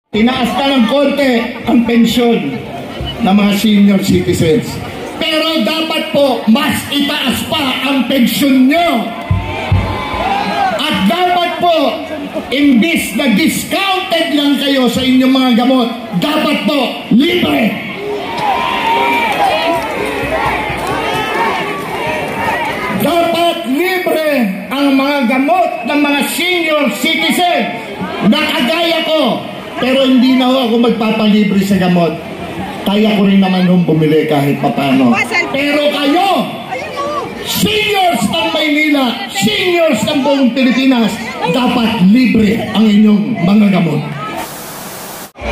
Tinaas ka ng konti ang pensyon ng mga senior citizens. Pero dapat po, mas itaas pa ang pensyon nyo. At dapat po, imbis na discounted lang kayo sa inyong mga gamot, dapat po, libre. Dapat libre ang mga gamot ng mga senior citizens na kagaya ko. Pero hindi na ako magpapalibre sa gamot. Kaya ko rin naman nung bumili kahit papano. Pero kayo, seniors ng Maynila, seniors ng buong Pilipinas, dapat libre ang inyong mga gamot.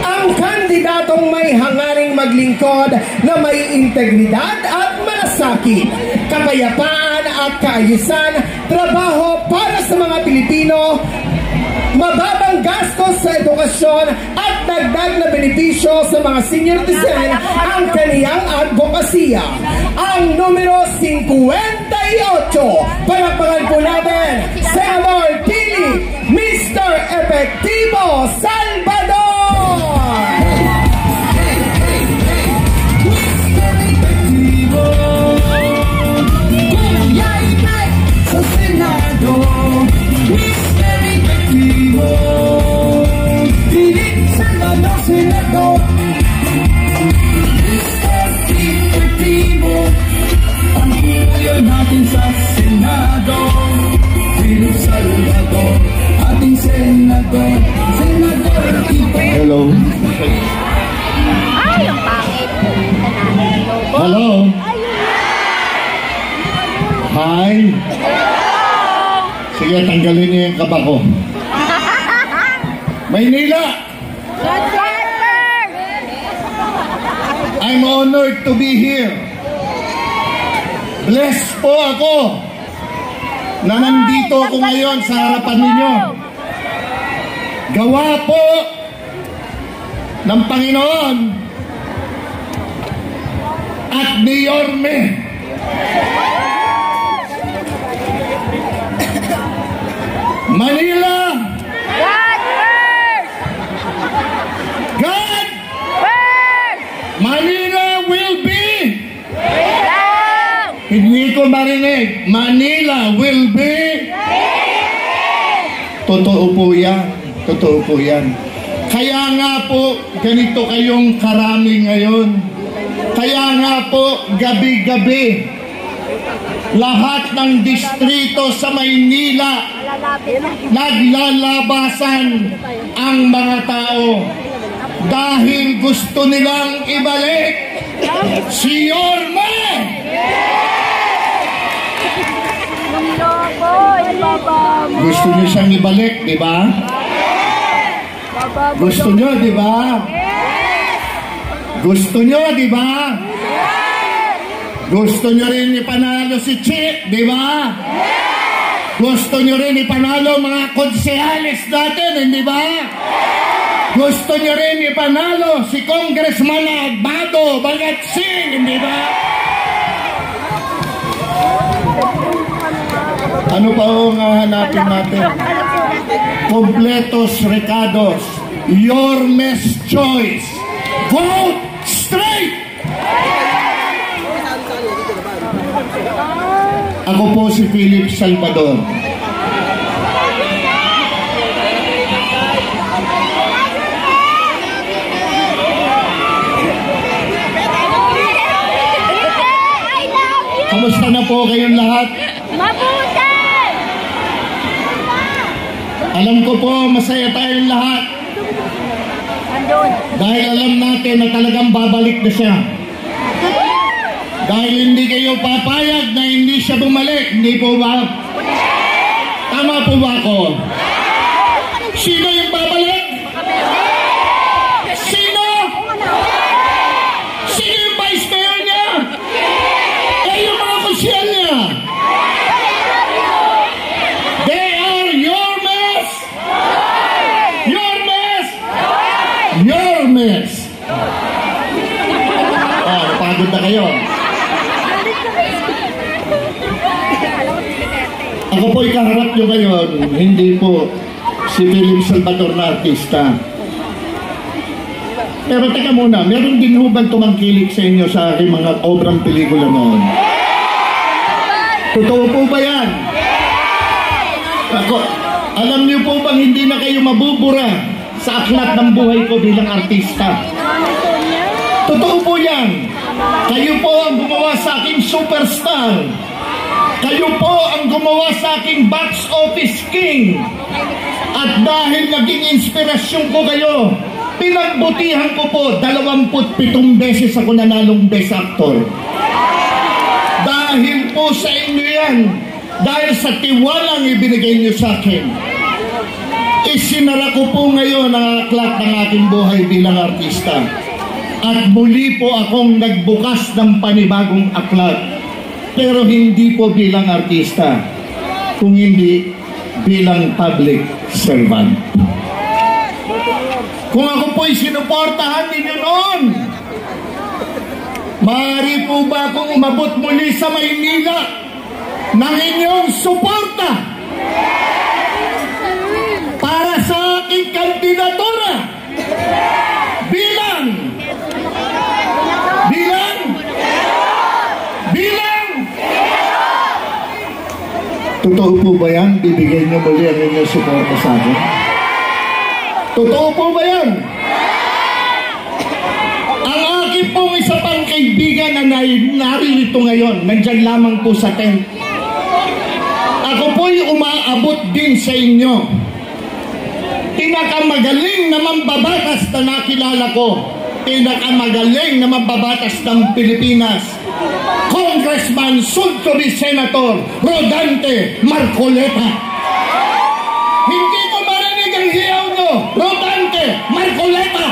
Ang kandidatong may hangaring maglingkod na may integridad at malasakit, kapayapaan at kaayusan, trabaho para sa mga Pilipino, mababang gastos sa edukasyon at dagdag na benepisyo sa mga senior citizen ang kaniyang advokasya. Ang numero 58, palakpakan po natin, Senador Pili Mr. Efectivo Salvador! Hello. Ay, ang pangit. Hello. Hi. Sige, tanggalin niyo yung kaba ko. Maynila. I'm honored to be here. Blessed po ako na nandito ako ngayon sa harapan ninyo. Gawa po ng Panginoon at ni Yorme. Manila, God first! God First! Manila will be. Freedom! Hindi ko marinig. Manila will be. Totoo po yan. Totoo po yan. Kaya nga po, ganito kayong karami ngayon. Kaya nga po, gabi-gabi, lahat ng distrito sa Maynila, naglalabasan ang mga tao dahil gusto nilang ibalik si Yorme! Gusto niyo siyang ibalik, di ba? Gusto niyo, di ba? Gusto niyo, di ba? Gusto niyo rin ipanalo si Chip, di ba? Gusto niyo rin ipanalo mga konsehalis natin, di ba? Gusto niyo rin ipanalo si Congressman Agbado Bagatsing, di ba? Ano pa ang hanapin natin? Completos Recados, Yorme's choice. Vote straight! Ako po si Philip Salvador. Kamusta na po kayong lahat? Mabuti! Alam ko po, masaya tayong lahat. Dahil alam natin na talagang babalik na siya. Dahil hindi kayo papayag na hindi siya bumalik. Hindi po ba? Tama po ba ako? Sino yung babalik? Sino? Sino yung vice mayor niya? Eh, yung mga konsyel niya? They are your mess! Your mess! Your mess! Oh, napagod na kayo. Ako po ikaharap nyo ngayon, hindi po si Philip Salvador na artista. Pero teka muna, meron din ho bang tumangkilik sa inyo sa aking mga obrang pelikula noon? Totoo po ba yan? Ako, alam niyo po bang hindi na kayo mabubura sa aklat ng buhay ko bilang artista? Totoo po yan. Kayo po ang gumawa sa aking superstar. Kayo po ang gumawa sa aking box office king. At dahil naging inspirasyon ko kayo, pinagbutihan ko po 27 beses ako nanalong best actor. Dahil po sa inyo yan. Dahil sa tiwalang ibinigay niyo sa akin. Isinara ko po ngayon ang aklat ng aking buhay bilang artista. At muli po akong nagbukas ng panibagong aklat. Pero hindi po bilang artista, kung hindi bilang public servant. Kung ako po'y sinuportahan ninyo noon, maaari po ba akong umabot muli sa Maynila ng inyong suporta para sa aking kandidatura bilang totoo po ba yan? Bibigyan niyo muli ang inyong suporta sa akin? Totoo po ba yan? Ang aking pong isa pang kaibigan na naririto ngayon, nandyan lamang po sa tent. Ako po'y umaabot din sa inyo. Pinakamagaling na mambabatas na nakilala ko. Pinakamagaling na mambabatas ng Pilipinas. Congressman, soon-to-be Senator Rodante Marcoleta. Hindi ko marinig ang hiyaw nyo, Rodante Marcoleta.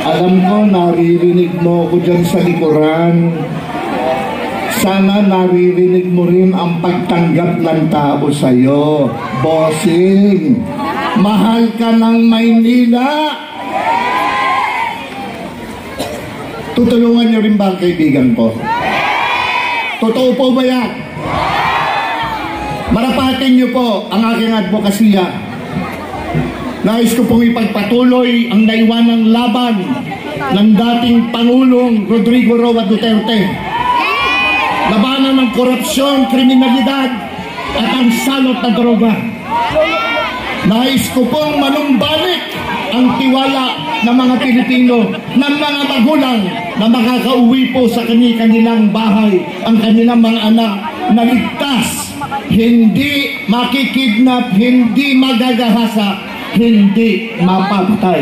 Alam ko, naririnig mo ko dyan sa likuran. Sana naririnig mo rin ang pagtanggap ng tao sa'yo. Bossing, mahal ka ng Maynila. Tutulungan niyo rin ba ang kaibigan ko? Totoo po ba yan? Marapatin niyo po ang aking advokasya. Nais ko pong ipagpatuloy ang naiwanang laban ng dating Pangulong Rodrigo Roa Duterte. Labanan ng korupsyon, kriminalidad at ang salot na droga. Nais ko pong manumbalik ang tiwala ng mga Pilipino, ng mga magulang na makakauwi po sa kanilang bahay ang kanilang mga anak na ligtas, hindi makikidnap, hindi magagahasa, hindi mapapatay.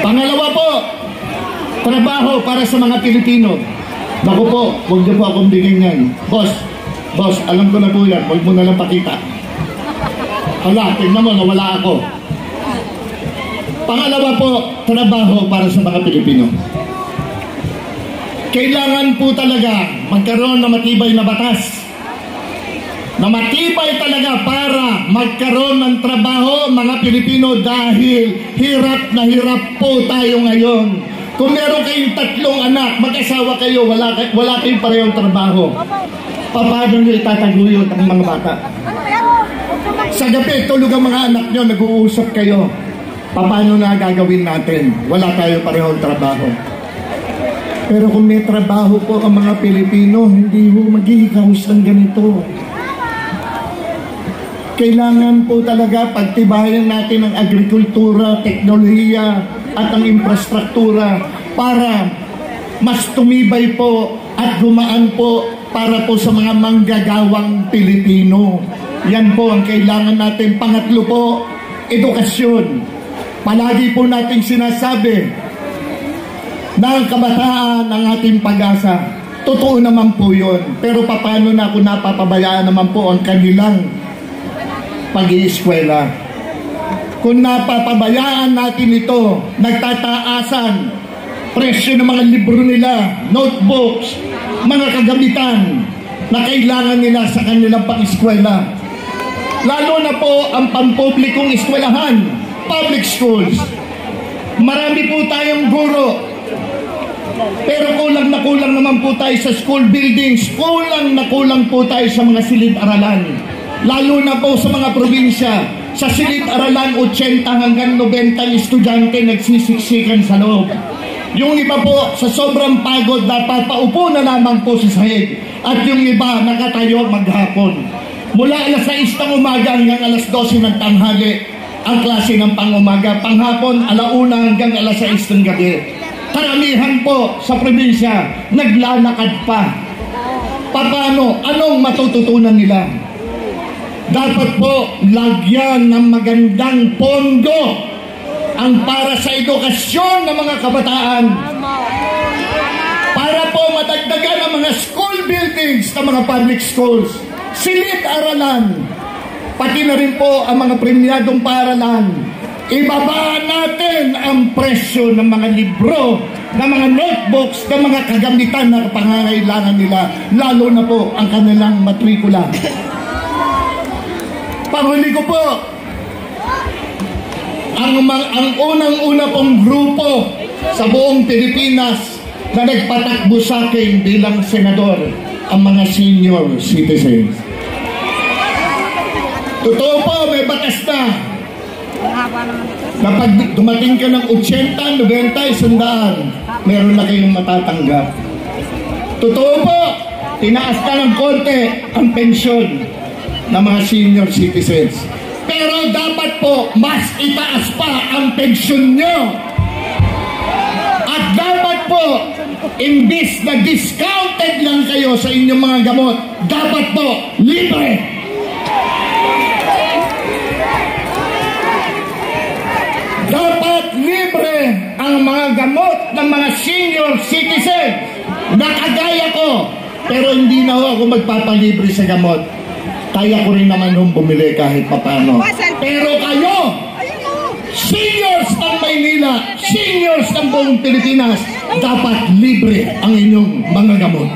Pangalawa po, trabaho para sa mga Pilipino. Naku po, huwag niyo po akong bigyan yan. Boss, alam ko na po yan, huwag mo na lang pakita. Hala, tignan mo, nawala ako. Pangalawa po, trabaho para sa mga Pilipino. Kailangan po talaga magkaroon ng matibay na batas. Na matibay talaga para magkaroon ng trabaho mga Pilipino dahil hirap na hirap po tayo ngayon. Kung meron kayong 3 anak, mag-asawa kayo, wala kayong parehong trabaho. Paano nyo itataguyod ang mga bata? Sa gabi, tulog ang mga anak nyo, nag-uusap kayo. Paano na gagawin natin? Wala tayo parehong trabaho. Pero kung may trabaho po ang mga Pilipino, hindi ho maghihikaos ng ganito. Kailangan po talaga pagtibayan natin ang agrikultura, teknolohiya at ang infrastruktura para mas tumibay po at gumaan po para po sa mga manggagawang Pilipino. Yan po ang kailangan natin. Pangatlo po, edukasyon. Palagi po natin sinasabi na ang kabataan ang ating pag-asa. Totoo naman po yun. Pero paano na kung napapabayaan naman po ang kanilang pag-iiskwela? Kung napapabayaan natin ito, nagtataasan, presyo ng mga libro nila, notebooks, mga kagamitan na kailangan nila sa kanilang pag-iskwela. Lalo na po ang pampublikong eskwelahan, public schools. Marami po tayong guro. Pero kulang na kulang naman po tayo sa school buildings. Kulang na kulang po tayo sa mga silid-aralan. lalo na po sa mga probinsya. Sa silid-aralan, 80 hanggang 90 estudyante nagsisiksikan sa loob. Yung iba po, sa sobrang pagod, napapaupo na lamang po sa sahig. At yung iba, nakatayo maghapon. Mula alas 6 ng umaga hanggang alas 12 ng tanghali, ang klase ng pangumaga. Panghapon, alauna hanggang alas 6 ng gabi. Karamihan po sa probinsya, naglalakad pa. Paano? Anong matututunan nila? Dapat po lagyan ng magandang pondo ang para sa edukasyon ng mga kabataan. Para po madagdagan ang mga school buildings ng mga public schools, silid-aralan, pati na rin po ang mga premyadong paaralan. Ibaba natin ang presyo ng mga libro, ng mga notebooks, ng mga kagamitan na pangangailangan nila, lalo na po ang kanilang matrikula. Panghuli ko po, ang unang-una pong grupo sa buong Pilipinas na nagpatakbo sa akin bilang senador, ang mga senior citizens. Totoo po, may batas na. Kapag dumating ka ng 80, 90, 100, meron na kayong matatanggap. Totoo po, tinaas ka ng konti ang pensyon ng mga senior citizens. Pero dapat po, mas itaas pa ang pensyon nyo. At dapat po, imbis na discounted lang kayo sa inyong mga gamot, dapat po, libre. Dapat libre ang mga gamot ng mga senior citizens na kagaya ko. Pero hindi na ako magpapalibre sa gamot. Kaya ko rin naman nung bumili kahit papano. Pero kayo, seniors ng Maynila, seniors ng buong Pilipinas, dapat libre ang inyong mga gamot.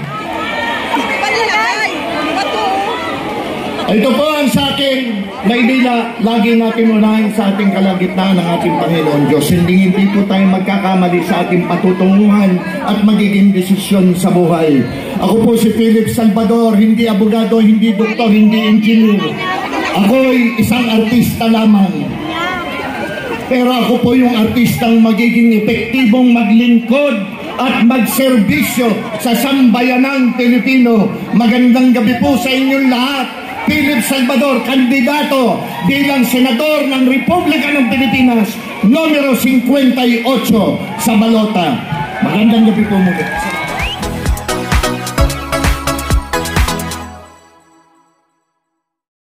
Ito po ang sa akin, Maynila, lagi natin unahin sa ating kalagitnaan ng ating Panginoon Diyos. Hindi po tayo magkakamali sa ating patutunguhan at magiging desisyon sa buhay. Ako po si Philip Salvador, hindi abogado, hindi doktor, hindi engineer. Ako'y isang artista lamang. Pero ako po yung artistang magiging epektibong maglingkod at magserbisyo sa sambayanang Pilipino. Magandang gabi po sa inyong lahat. Philip Salvador, kandidato bilang senador ng Republika ng Pilipinas, numero 58 sa balota. Magandang gabi po muli.